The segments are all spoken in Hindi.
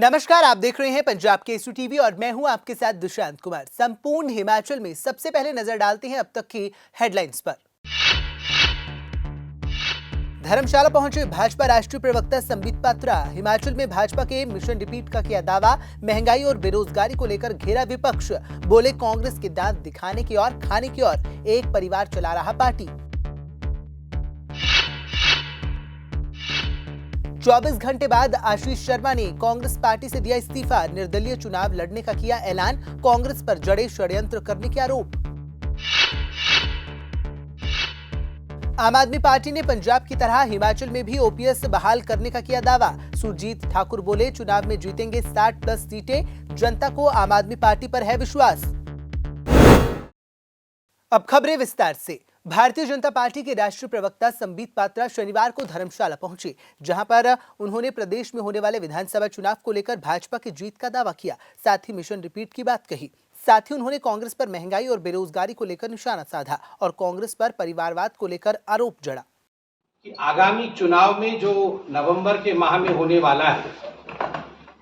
नमस्कार, आप देख रहे हैं पंजाब केसरी टीवी और मैं हूं आपके साथ दुशांत कुमार। संपूर्ण हिमाचल में सबसे पहले नजर डालते हैं अब तक की हेडलाइंस पर। धर्मशाला पहुंचे भाजपा राष्ट्रीय प्रवक्ता संबित पात्रा। हिमाचल में भाजपा के मिशन रिपीट का किया दावा। महंगाई और बेरोजगारी को लेकर घेरा विपक्ष। बोले कांग्रेस के दांत दिखाने की और खाने की और एक परिवार चला रहा पार्टी। 24 घंटे बाद आशीष शर्मा ने कांग्रेस पार्टी से दिया इस्तीफा। निर्दलीय चुनाव लड़ने का किया ऐलान। कांग्रेस पर जड़े षड्यंत्र करने के आरोप। आम आदमी पार्टी ने पंजाब की तरह हिमाचल में भी ओपीएस बहाल करने का किया दावा। सुरजीत ठाकुर बोले, चुनाव में जीतेंगे 60+ सीटें। जनता को आम आदमी पार्टी पर है विश्वास। अब खबरें विस्तार से। भारतीय जनता पार्टी के राष्ट्रीय प्रवक्ता संबित पात्रा शनिवार को धर्मशाला पहुंचे, जहां पर उन्होंने प्रदेश में होने वाले विधानसभा चुनाव को लेकर भाजपा की जीत का दावा किया। साथ ही मिशन रिपीट की बात कही। साथ ही उन्होंने कांग्रेस पर महंगाई और बेरोजगारी को लेकर निशाना साधा और कांग्रेस पर परिवारवाद को लेकर आरोप जड़ा कि आगामी चुनाव में जो नवंबर के माह में होने वाला है,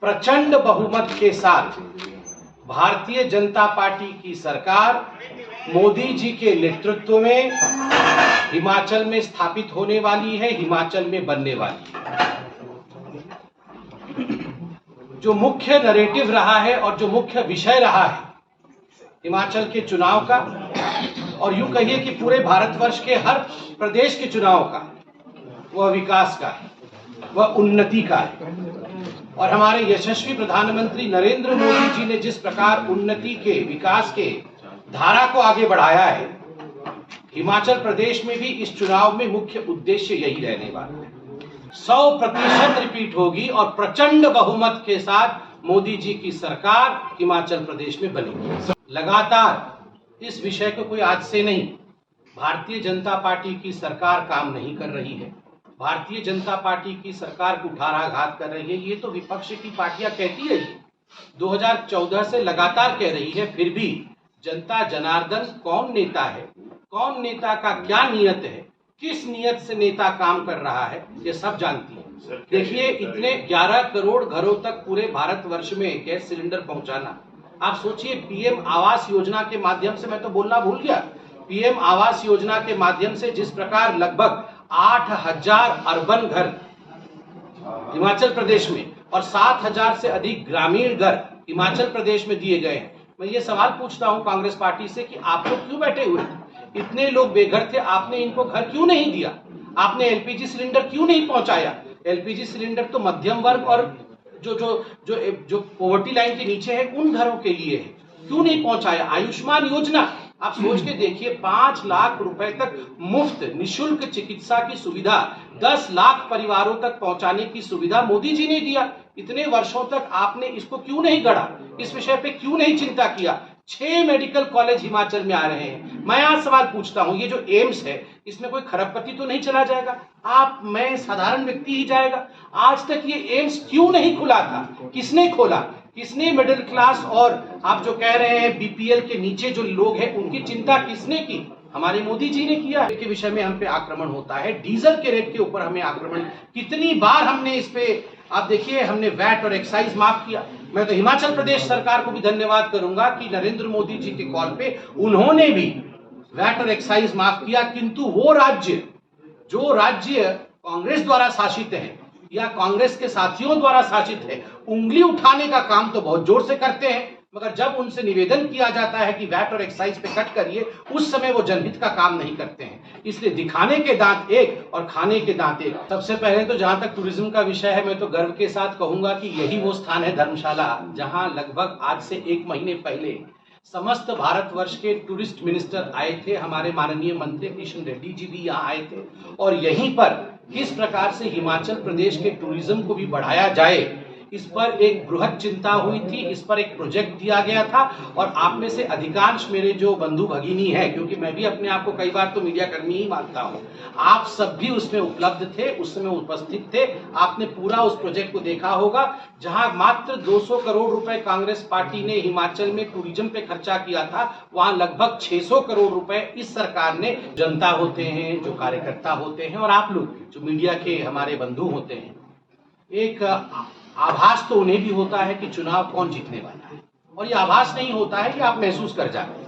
प्रचंड बहुमत के साथ भारतीय जनता पार्टी की सरकार मोदी जी के नेतृत्व में हिमाचल में स्थापित होने वाली है, हिमाचल में बनने वाली है। जो मुख्य नैरेटिव रहा है और जो मुख्य विषय रहा है हिमाचल के चुनाव का, और यूं कहिए कि पूरे भारतवर्ष के हर प्रदेश के चुनाव का, वह विकास का है, वह उन्नति का है। और हमारे यशस्वी प्रधानमंत्री नरेंद्र मोदी जी ने जिस प्रकार उन्नति के, विकास के धारा को आगे बढ़ाया है, हिमाचल प्रदेश में भी इस चुनाव में मुख्य उद्देश्य यही रहने वाला है। 100% रिपीट होगी और प्रचंड बहुमत के साथ मोदी जी की सरकार हिमाचल प्रदेश में बनेगी। लगातार इस विषय को कोई आज से नहीं, भारतीय जनता पार्टी की सरकार काम नहीं कर रही है, भारतीय जनता पार्टी की सरकार कुठाराघात कर रही है। ये तो विपक्ष की पार्टियां कहती है, 2014 से लगातार कह रही है। फिर भी जनता जनार्दन कौन नेता है, कौन नेता का क्या नियत है, किस नियत से नेता काम कर रहा है, ये सब जानती है। देखिए, इतने 11 करोड़ घरों तक पूरे भारतवर्ष में गैस सिलेंडर पहुंचाना, आप सोचिए। पीएम आवास योजना के माध्यम से, मैं तो बोलना भूल गया, पीएम आवास योजना के माध्यम से जिस प्रकार लगभग 8000 अर्बन घर हिमाचल प्रदेश में और 7000 से अधिक ग्रामीण घर हिमाचल प्रदेश में दिए गए हैं। मैं ये सवाल पूछता हूं कांग्रेस पार्टी से कि आप लोग क्यों बैठे हुए थे? इतने लोग बेघर थे, आपने इनको घर क्यों नहीं दिया? आपने एलपीजी सिलेंडर क्यों नहीं पहुंचाया? एलपीजी सिलेंडर तो मध्यम वर्ग और जो पॉवर्टी लाइन के नीचे है उन घरों के लिए है, क्यों नहीं पहुंचाया? आयुष्मान योजना, आप सोच के देखिए, 5 लाख रुपए तक मुफ्त निशुल्क चिकित्सा की सुविधा 10 लाख परिवारों तक पहुंचाने की सुविधा मोदी जी ने दिया। इतने वर्षों तक आपने इसको क्यों नहीं गढ़ा? इस विषय पे क्यों नहीं चिंता किया? 6 मेडिकल कॉलेज हिमाचल में आ रहे हैं। मैं आज सवाल पूछता हूं, ये जो एम्स है, इसमें कोई खरबपति तो नहीं चला जाएगा? आप, मैं, साधारण व्यक्ति ही जाएगा? आज तक ये एम्स क्यों नहीं खुला था? किसने खोला? किसने मिडिल क्लास और आप जो कह रहे हैं बीपीएल के नीचे जो लोग हैं उनकी चिंता किसने की? हमारे मोदी जी ने किया। के विषय में हम पे आक्रमण होता है, डीजल के रेट के ऊपर हमें आक्रमण, कितनी बार हमने इस पे, आप देखिए, हमने वैट और एक्साइज माफ किया। मैं तो हिमाचल प्रदेश सरकार को भी धन्यवाद करूंगा कि नरेंद्र मोदी जी के कॉल पे उन्होंने भी वैट और एक्साइज माफ किया। किंतु वो राज्य, जो राज्य कांग्रेस द्वारा शासित है या कांग्रेस के साथियों द्वारा शासित है, उंगली उठाने का काम तो बहुत जोर से करते हैं, मगर जब उनसे निवेदन किया जाता है कि वैट और एक्साइज पे कट करिए, उस समय वो जनहित का काम नहीं करते हैं। इसलिए दिखाने के दांत एक और खाने के दांत एक। सबसे पहले तो जहां तक टूरिज्म का विषय है, मैं तो गर्व के साथ कहूंगा कि यही वो स्थान है, धर्मशाला, जहां लगभग आज से 1 महीने पहले समस्त भारतवर्ष के टूरिस्ट मिनिस्टर आए थे। हमारे माननीय मंत्री किशन रेड्डी जी भी यहाँ आए थे और यहीं पर किस प्रकार से हिमाचल प्रदेश के टूरिज्म को भी बढ़ाया जाए, इस पर एक बृहद चिंता हुई थी। इस पर एक प्रोजेक्ट दिया गया था और आप में से अधिकांश मेरे जो बंधु भगिनी है, क्योंकि मैं भी अपने आप को कई बार तो मीडिया कर्मी ही मानता हूं, आप सब भी उसमें उपलब्ध थे, उस समय उपस्थित थे। आपने पूरा उस प्रोजेक्ट को देखा होगा, जहां मात्र 200 करोड़ रुपए कांग्रेस पार्टी ने हिमाचल में टूरिज्म पे खर्चा किया था, वहां लगभग 600 करोड़ रुपए इस सरकार ने, जनता होते हैं, जो कार्यकर्ता होते हैं और आप लोग जो मीडिया के हमारे बंधु होते हैं, एक आभास तो उन्हें भी होता है कि चुनाव कौन जीतने वाला है, और ये आभास नहीं होता है कि आप महसूस कर जाते हैं।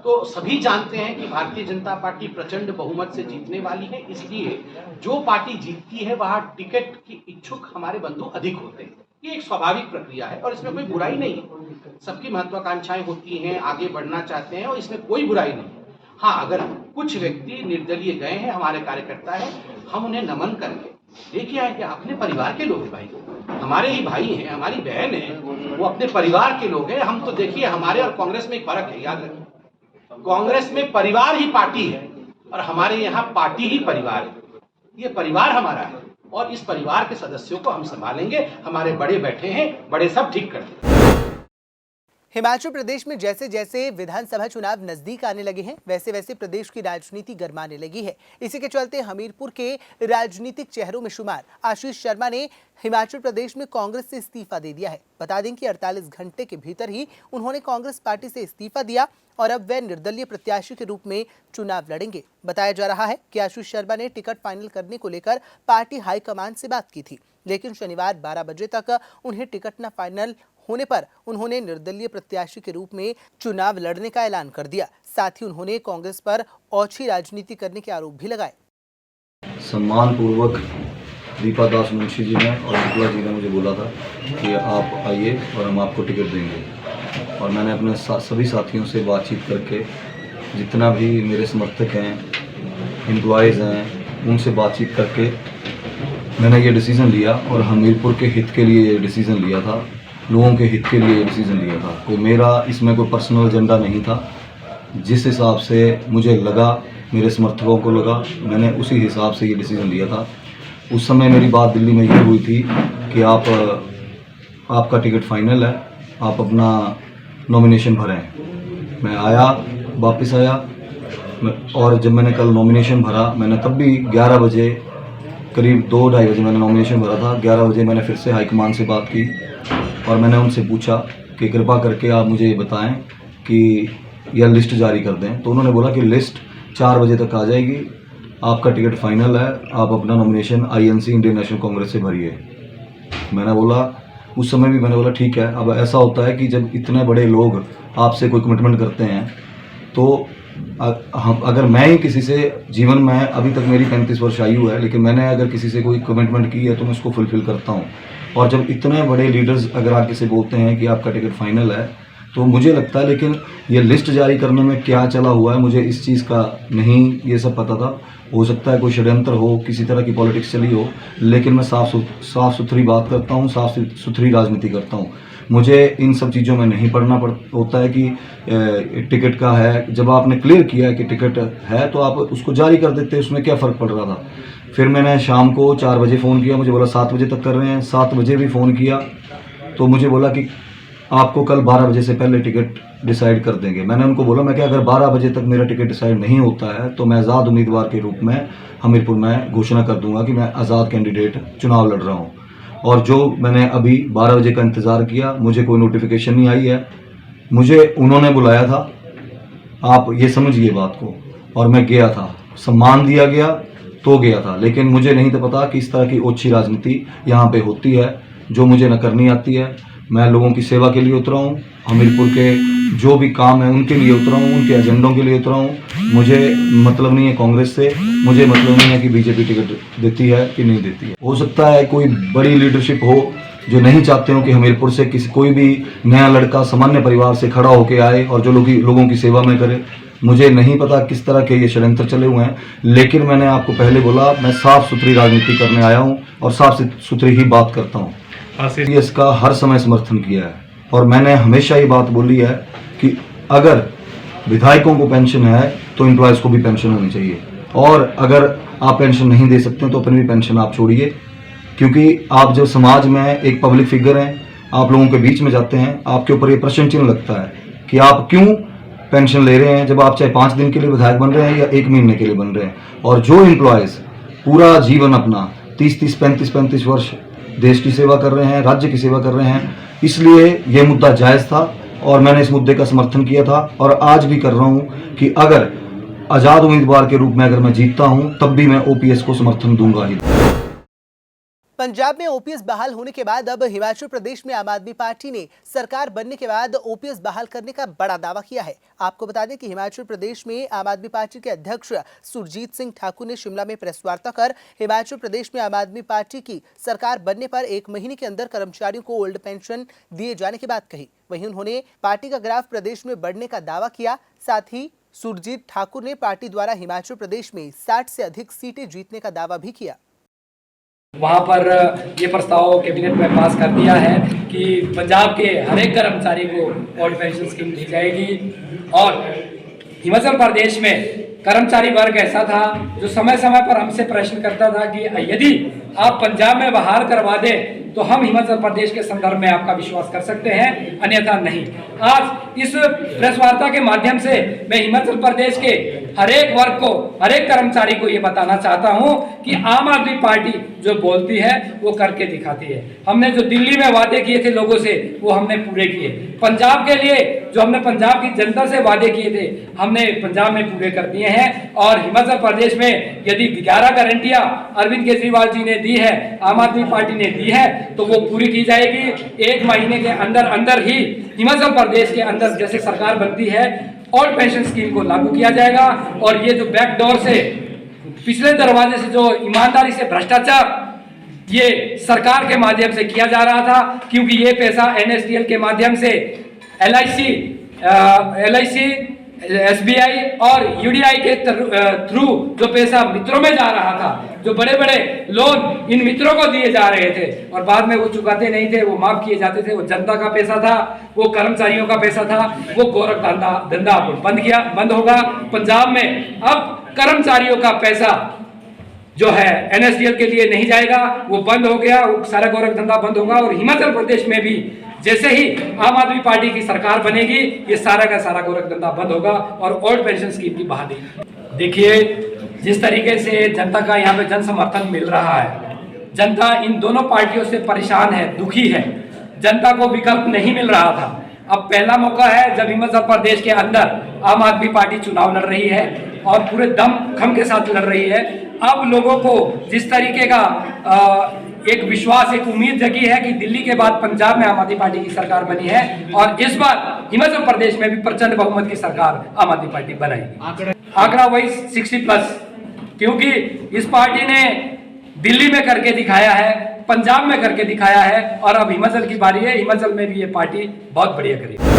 तो सभी जानते हैं कि भारतीय जनता पार्टी प्रचंड बहुमत से जीतने वाली है, इसलिए जो पार्टी जीतती है वहां टिकट की इच्छुक हमारे बंधु अधिक होते हैं। ये एक स्वाभाविक प्रक्रिया है और इसमें कोई बुराई नहीं है। सबकी महत्वाकांक्षाएं होती हैं, आगे बढ़ना चाहते हैं और इसमें कोई बुराई नहीं है। हाँ, अगर कुछ व्यक्ति निर्दलीय गए हैं, हमारे कार्यकर्ता है, हम उन्हें नमन करके देखिए आए कि अपने परिवार के लोग हैं भाई, हमारे ही भाई हैं, हमारी बहन है, वो अपने परिवार के लोग हैं। हम तो देखिए हमारे और कांग्रेस में एक फर्क है, याद रखिए, कांग्रेस में परिवार ही पार्टी है और हमारे यहाँ पार्टी ही परिवार है। ये परिवार हमारा है और इस परिवार के सदस्यों को हम संभालेंगे। हमारे बड़े बैठे हैं, बड़े सब ठीक कर देंगे। हिमाचल प्रदेश में जैसे जैसे विधानसभा चुनाव नजदीक आने लगे हैं, वैसे वैसे प्रदेश की राजनीति गरमाने लगी है। इसी के चलते हमीरपुर के राजनीतिक चेहरों में शुमार आशीष शर्मा ने हिमाचल प्रदेश में कांग्रेस से इस्तीफा दे दिया है। बता दें कि 48 घंटे के भीतर ही उन्होंने कांग्रेस पार्टी से इस्तीफा दिया और अब वे निर्दलीय प्रत्याशी के रूप में चुनाव लड़ेंगे। बताया जा रहा है कि आशीष शर्मा ने टिकट फाइनल करने को लेकर पार्टी हाईकमान से बात की थी, लेकिन शनिवार 12 बजे तक उन्हें टिकट न फाइनल होने पर उन्होंने निर्दलीय प्रत्याशी के रूप में चुनाव लड़ने का ऐलान कर दिया। साथ ही उन्होंने कांग्रेस पर ओछी राजनीति करने के आरोप भी लगाए। सम्मान पूर्वक दीपा दास मुंशी जी ने और शुक्ला जी ने मुझे बोला था कि आप आइए और हम आपको टिकट देंगे, और मैंने अपने सभी साथियों से बातचीत करके, जितना भी मेरे समर्थक हैं, एम्प्लॉयज़ हैं, उनसे बातचीत करके मैंने ये डिसीज़न लिया और हमीरपुर के हित के लिए ये डिसीज़न लिया था, लोगों के हित के लिए ये डिसीज़न लिया था। कोई मेरा इसमें कोई पर्सनल एजेंडा नहीं था। जिस हिसाब से मुझे लगा, मेरे समर्थकों को लगा, मैंने उसी हिसाब से ये डिसीज़न लिया था। उस समय मेरी बात दिल्ली में ये हुई थी कि आपका टिकट फाइनल है, आप अपना नॉमिनेशन भरें। मैं आया, वापस आया, और जब मैंने कल नॉमिनेशन भरा, मैंने तब भी 11 बजे, करीब 2-2:30 बजे मैंने नॉमिनेशन भरा था। 11 बजे मैंने फिर से हाईकमान से बात की और मैंने उनसे पूछा कि कृपा करके आप मुझे ये बताएं कि यह लिस्ट जारी कर दें। तो उन्होंने बोला कि लिस्ट 4 बजे तक आ जाएगी, आपका टिकट फाइनल है, आप अपना nomination INC Indian national Congress से भरिए। मैंने बोला, उस समय भी मैंने बोला ठीक है। अब ऐसा होता है कि जब इतने बड़े लोग आपसे कोई कमिटमेंट करते हैं, तो अगर मैं ही किसी से, जीवन में अभी तक मेरी 35 वर्ष आयु है, लेकिन मैंने अगर किसी से कोई कमिटमेंट की है तो मैं उसको फुलफिल करता हूँ। और जब इतने बड़े लीडर्स अगर आके से बोलते हैं कि आपका टिकट फाइनल है, तो मुझे लगता है, लेकिन ये लिस्ट जारी करने में क्या चला हुआ है मुझे इस चीज़ का नहीं ये सब पता था। हो सकता है कोई षड्यंत्र हो, किसी तरह की पॉलिटिक्स चली हो, लेकिन मैं साफ सुथरी बात करता हूँ, साफ सुथरी राजनीति करता हूँ। मुझे इन सब चीज़ों में नहीं पढ़ना होता है कि टिकट का है। जब आपने क्लियर किया है कि टिकट है तो आप उसको जारी कर देते, उसमें क्या फ़र्क पड़ रहा था। फिर मैंने शाम को 4 बजे फ़ोन किया, मुझे बोला 7 बजे तक कर रहे हैं। 7 बजे भी फ़ोन किया तो मुझे बोला कि आपको कल 12 बजे से पहले टिकट डिसाइड कर देंगे। मैंने उनको बोला मैं कि अगर 12 बजे तक मेरा टिकट डिसाइड नहीं होता है तो मैं आज़ाद उम्मीदवार के रूप में हमीरपुर में घोषणा कर दूंगा कि मैं आज़ाद कैंडिडेट चुनाव लड़ रहा हूँ। और जो मैंने अभी 12 बजे का इंतज़ार किया, मुझे कोई नोटिफिकेशन नहीं आई है। मुझे उन्होंने बुलाया था, आप ये समझिए बात को, और मैं गया था, सम्मान दिया गया तो गया था, लेकिन मुझे नहीं था पता कि इस तरह की ओछी राजनीति यहाँ पे होती है, जो मुझे न करनी आती है। मैं लोगों की सेवा के लिए उतरा हूँ, हमीरपुर के जो भी काम है उनके लिए उतरा हूँ, उनके एजेंडों के लिए उतरा हूँ। मुझे मतलब नहीं है कांग्रेस से, मुझे मतलब नहीं है कि बीजेपी टिकट देती है कि नहीं देती है। हो सकता है कोई बड़ी लीडरशिप हो जो नहीं चाहते हो कि हमीरपुर से कोई भी नया लड़का सामान्य परिवार से खड़ा होकर आए और जो लोगों की सेवा में करे। मुझे नहीं पता किस तरह के ये षड्यंत्र चले हुए हैं, लेकिन मैंने आपको पहले बोला मैं साफ सुथरी राजनीति करने आया हूँ और साफ सुथरी ही बात करता हूँ। इसका हर समय समर्थन किया है और मैंने हमेशा ये बात बोली है कि अगर विधायकों को पेंशन है तो एम्प्लॉयज़ को भी पेंशन होनी चाहिए, और अगर आप पेंशन नहीं दे सकते तो अपनी भी पेंशन आप छोड़िए, क्योंकि आप जब समाज में एक पब्लिक फिगर हैं, आप लोगों के बीच में जाते हैं, आपके ऊपर ये प्रश्न चिन्ह लगता है कि आप क्यों पेंशन ले रहे हैं, जब आप चाहे 5 दिन के लिए विधायक बन रहे हैं या 1 महीने के लिए बन रहे हैं। और जो एम्प्लॉयज़ पूरा जीवन अपना 30-30, 35-35 वर्ष देश की सेवा कर रहे हैं, राज्य की सेवा कर रहे हैं, इसलिए ये मुद्दा जायज़ था और मैंने इस मुद्दे का समर्थन किया था और आज भी कर रहा हूँ कि अगर आज़ाद उम्मीदवार के रूप में अगर मैं जीतता हूँ तब भी मैं OPS को समर्थन दूंगा ही। पंजाब में ओपीएस बहाल होने के बाद अब हिमाचल प्रदेश में आम आदमी पार्टी ने सरकार बनने के बाद ओपीएस बहाल करने का बड़ा दावा किया है। आपको बता दें कि हिमाचल प्रदेश में आम आदमी पार्टी के अध्यक्ष सुरजीत सिंह ठाकुर ने शिमला में प्रेस वार्ता कर हिमाचल प्रदेश में आम आदमी पार्टी की सरकार बनने पर 1 महीने के अंदर कर्मचारियों को ओल्ड पेंशन दिए जाने की बात कही। वहीं उन्होंने पार्टी का ग्राफ प्रदेश में बढ़ने का दावा किया। साथ ही सुरजीत ठाकुर ने पार्टी द्वारा हिमाचल प्रदेश में 60 से अधिक सीटें जीतने का दावा भी किया। वहाँ पर ये प्रस्ताव कैबिनेट में पास कर दिया है कि पंजाब के हर एक कर्मचारी को ओल्ड पेंशन स्कीम दी जाएगी। और हिमाचल प्रदेश में कर्मचारी वर्ग ऐसा था जो समय समय पर हमसे प्रश्न करता था कि यदि आप पंजाब में बहाल करवा दें तो हम हिमाचल प्रदेश के संदर्भ में आपका विश्वास कर सकते हैं, अन्यथा नहीं। आज इस प्रेस वार्ता के माध्यम से मैं हिमाचल प्रदेश के हर एक वर्ग को, हर एक कर्मचारी को ये बताना चाहता हूं कि आम आदमी पार्टी जो बोलती है वो करके दिखाती है। हमने जो दिल्ली में वादे किए थे लोगों से वो हमने पूरे किए। पंजाब के लिए जो हमने पंजाब की जनता से वादे किए थे हमने पंजाब में पूरे कर दिए हैं। और हिमाचल प्रदेश में यदि 11 गारंटियां अरविंद केजरीवाल जी ने दी है, आम आदमी पार्टी ने दी है, तो वो पूरी की जाएगी। 1 महीने के अंदर अंदर ही हिमाचल प्रदेश के अंदर जैसे सरकार बनती है ओल्ड पेंशन स्कीम को लागू किया जाएगा। और ये जो बैकडोर से, पिछले दरवाजे से जो ईमानदारी से भ्रष्टाचार ये सरकार के माध्यम से किया जा रहा था, क्योंकि ये पैसा NSDL के माध्यम से LIC, SBI और UDI के थ्रू जो पैसा मित्रों में जा रहा था, जो बड़े बड़े लोन इन मित्रों को दिए जा रहे थे और बाद में वो चुकाते नहीं थे, वो माफ किए जाते थे, वो जनता का पैसा था, वो कर्मचारियों का पैसा था, वो गोरख धंधा बंद होगा। पंजाब में अब कर्मचारियों का पैसा जो है NSDL के लिए नहीं जाएगा, वो बंद हो गया, वो सारा गोरख धंधा बंद होगा। और हिमाचल प्रदेश में भी जैसे ही आम आदमी पार्टी की सरकार बनेगी ये सारा का सारा गोरख धंधा बंद होगा और ओल्ड पेंशन स्कीम की बहाली। देखिए जिस तरीके से जनता का यहाँ पे जन समर्थन मिल रहा है, जनता इन दोनों पार्टियों से परेशान है, दुखी है। जनता को विकल्प नहीं मिल रहा था। अब पहला मौका है जब हिमाचल प्रदेश के अंदर आम आदमी पार्टी चुनाव लड़ रही है और पूरे दम खम के साथ लड़ रही है। अब लोगों को जिस तरीके का एक विश्वास, एक उम्मीद जगी है कि दिल्ली के बाद पंजाब में आम आदमी पार्टी की सरकार बनी है और इस बार हिमाचल प्रदेश में भी प्रचंड बहुमत की सरकार आम आदमी पार्टी बनाएगी। आंकड़ा वही 60+, क्योंकि इस पार्टी ने दिल्ली में करके दिखाया है, पंजाब में करके दिखाया है और अब हिमाचल की बारी है। हिमाचल में भी ये पार्टी बहुत बढ़िया करेगी।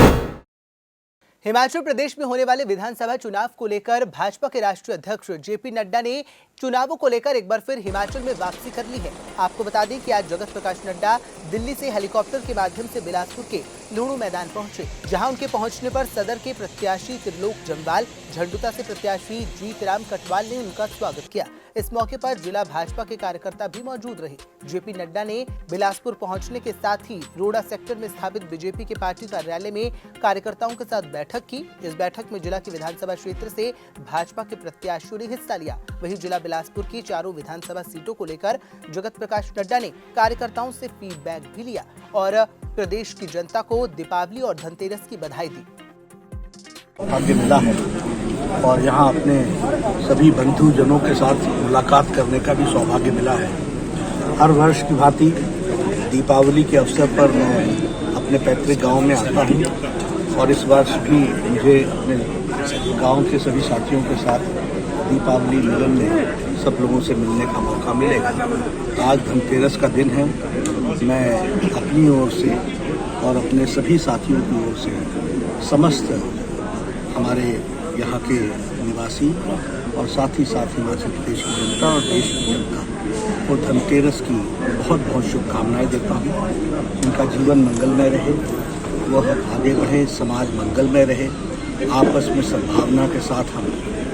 हिमाचल प्रदेश में होने वाले विधानसभा चुनाव को लेकर भाजपा के राष्ट्रीय अध्यक्ष जेपी नड्डा ने चुनावों को लेकर एक बार फिर हिमाचल में वापसी कर ली है। आपको बता दें कि आज जगत प्रकाश नड्डा दिल्ली से हेलीकॉप्टर के माध्यम से बिलासपुर के लूणू मैदान पहुंचे, जहां उनके पहुंचने पर सदर के प्रत्याशी त्रिलोक जम्वाल, झंडुता से प्रत्याशी जीतराम कटवाल ने उनका स्वागत किया। इस मौके पर जिला भाजपा के कार्यकर्ता भी मौजूद रहे। जेपी नड्डा ने बिलासपुर पहुंचने के साथ ही रोड़ा सेक्टर में स्थापित बीजेपी के पार्टी कार्यालय में कार्यकर्ताओं के साथ बैठक की। इस बैठक में जिला के विधानसभा क्षेत्र से भाजपा के प्रत्याशियों ने हिस्सा लिया। वहीं जिला बिलासपुर की चारों विधानसभा सीटों को लेकर जगत प्रकाश नड्डा ने कार्यकर्ताओं से फीडबैक भी लिया और प्रदेश की जनता को दीपावली और धनतेरस की बधाई दी। भाग्य मिला है और यहाँ अपने सभी बंधुजनों के साथ मुलाकात करने का भी सौभाग्य मिला है। हर वर्ष की भांति दीपावली के अवसर पर मैं अपने पैतृक गांव में आता हूँ और इस वर्ष भी मुझे अपने गांव के सभी साथियों के साथ दीपावली मिलन में सब लोगों से मिलने का मौका मिलेगा। आज धनतेरस का दिन है। मैं अपनी ओर से और अपने सभी साथियों की ओर से समस्त हमारे यहाँ के निवासी और साथ ही साथ हिमाचल प्रदेश की जनता और देश की जनता को धनतेरस की बहुत बहुत शुभकामनाएं देता हूँ। उनका जीवन मंगलमय रहे, वह आगे बढ़े, समाज मंगलमय रहे, आपस में सद्भावना के साथ हम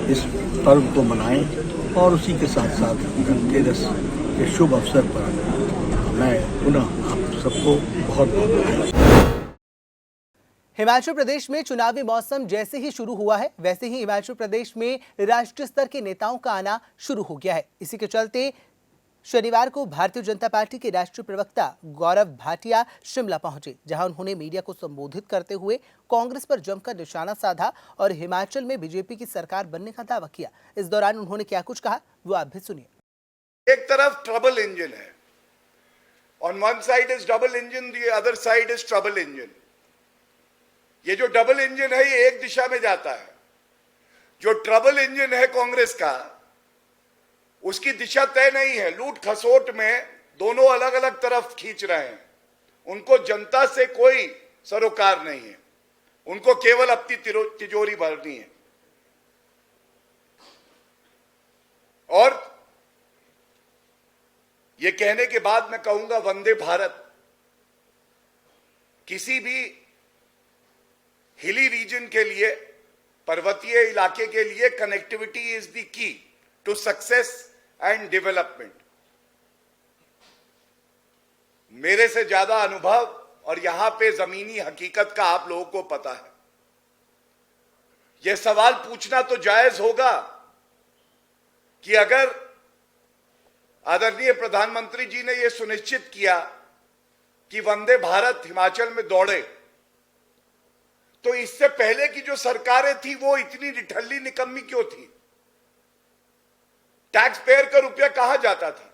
इस पर्व को मनाएं और उसी के साथ साथ धनतेरस के शुभ अवसर पर मैं पुनः आप सबको बहुत बहुत बधाई। हिमाचल प्रदेश में चुनावी मौसम जैसे ही शुरू हुआ है वैसे ही हिमाचल प्रदेश में राष्ट्रीय स्तर के नेताओं का आना शुरू हो गया है। इसी के चलते शनिवार को भारतीय जनता पार्टी के राष्ट्रीय प्रवक्ता गौरव भाटिया शिमला पहुंचे, जहां उन्होंने मीडिया को संबोधित करते हुए कांग्रेस पर जमकर निशाना साधा और हिमाचल में बीजेपी की सरकार बनने का दावा किया। इस दौरान उन्होंने क्या कुछ कहा वो आप भी सुनिए। एक तरफ ट्रबल इंजन है, On one side is double engine, the other side is trouble engine. ये जो डबल इंजन है ये एक दिशा में जाता है, जो ट्रबल इंजन है कांग्रेस का उसकी दिशा तय नहीं है। लूट खसोट में दोनों अलग अलग तरफ खींच रहे हैं। उनको जनता से कोई सरोकार नहीं है, उनको केवल अपनी तिजोरी भरनी है। और ये कहने के बाद मैं कहूंगा वंदे भारत किसी भी हिली रीजन के लिए, पर्वतीय इलाके के लिए connectivity is the key to success and development. मेरे से ज्यादा अनुभव और यहां पे जमीनी हकीकत का आप लोगों को पता है। यह सवाल पूछना तो जायज होगा कि अगर आदरणीय प्रधानमंत्री जी ने यह सुनिश्चित किया कि वंदे भारत हिमाचल में दौड़े, तो इससे पहले की जो सरकारें थी वो इतनी निठल्ली निकम्मी क्यों थी? टैक्स पेयर का रुपया कहां जाता था?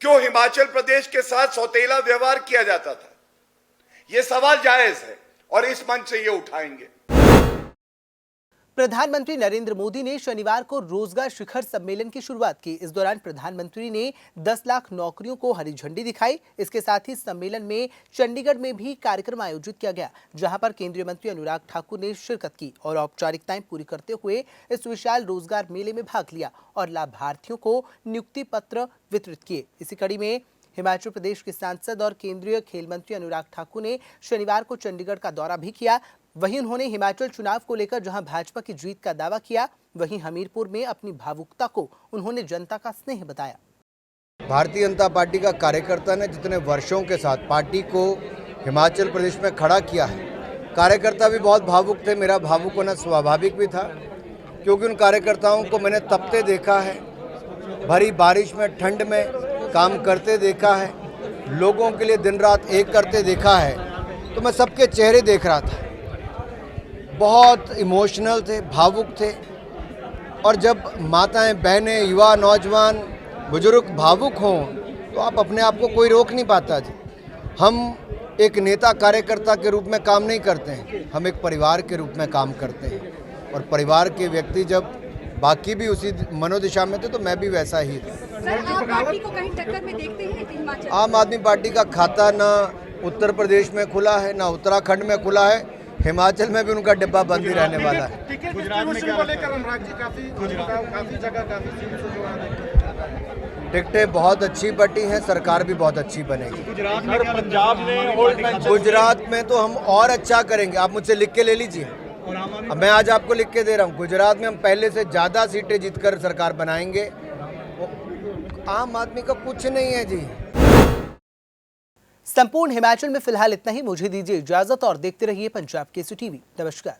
क्यों हिमाचल प्रदेश के साथ सौतेला व्यवहार किया जाता था? यह सवाल जायज है और इस मंच से ये उठाएंगे। प्रधानमंत्री नरेंद्र मोदी ने शनिवार को रोजगार शिखर सम्मेलन की शुरुआत की। इस दौरान प्रधानमंत्री ने 10 लाख नौकरियों को हरी झंडी दिखाई। इसके साथ ही सम्मेलन में चंडीगढ़ में भी कार्यक्रम आयोजित किया गया, जहां पर केंद्रीय मंत्री अनुराग ठाकुर ने शिरकत की और औपचारिकताएं पूरी करते हुए इस विशाल रोजगार मेले में भाग लिया और लाभार्थियों को नियुक्ति पत्र वितरित किए। इसी कड़ी में हिमाचल प्रदेश के सांसद और केंद्रीय खेल मंत्री अनुराग ठाकुर ने शनिवार को चंडीगढ़ का दौरा भी किया। वहीं उन्होंने हिमाचल चुनाव को लेकर जहां भाजपा की जीत का दावा किया, वहीं हमीरपुर में अपनी भावुकता को उन्होंने जनता का स्नेह बताया। भारतीय जनता पार्टी का कार्यकर्ता ने जितने वर्षों के साथ पार्टी को हिमाचल प्रदेश में खड़ा किया है, कार्यकर्ता भी बहुत भावुक थे। मेरा भावुक होना स्वाभाविक भी था, क्योंकि उन कार्यकर्ताओं को मैंने तपते देखा है, भरी बारिश में, ठंड में काम करते देखा है, लोगों के लिए दिन रात एक करते देखा है। तो मैं सबके चेहरे देख रहा था, बहुत इमोशनल थे, भावुक थे। और जब माताएं, बहनें, युवा, नौजवान, बुजुर्ग भावुक हों तो आप अपने आप को कोई रोक नहीं पाता जी। हम एक नेता कार्यकर्ता के रूप में काम नहीं करते हैं, हम एक परिवार के रूप में काम करते हैं। और परिवार के व्यक्ति जब बाकी भी उसी मनोदिशा में थे तो मैं भी वैसा ही था। सर, आप पार्टी को कहीं टक्कर में देखते हैं हिमाचल? आम आदमी पार्टी का खाता ना उत्तर प्रदेश में खुला है, ना उत्तराखंड में खुला है। हिमाचल में भी उनका डिब्बा बंद ही रहने वाला है। टिकटें बहुत अच्छी बटी हैं, सरकार भी बहुत अच्छी बनेगी। गुजरात में तो हम और अच्छा करेंगे, आप मुझसे लिख के ले लीजिए। अब मैं आज आपको लिख के दे रहा हूँ, गुजरात में हम पहले से ज़्यादा सीटें जीतकर सरकार बनाएंगे। आम आदमी का कुछ नहीं है जी। संपूर्ण हिमाचल में फिलहाल इतना ही। मुझे दीजिए इजाजत और देखते रहिए पंजाब केसरी टीवी। नमस्कार।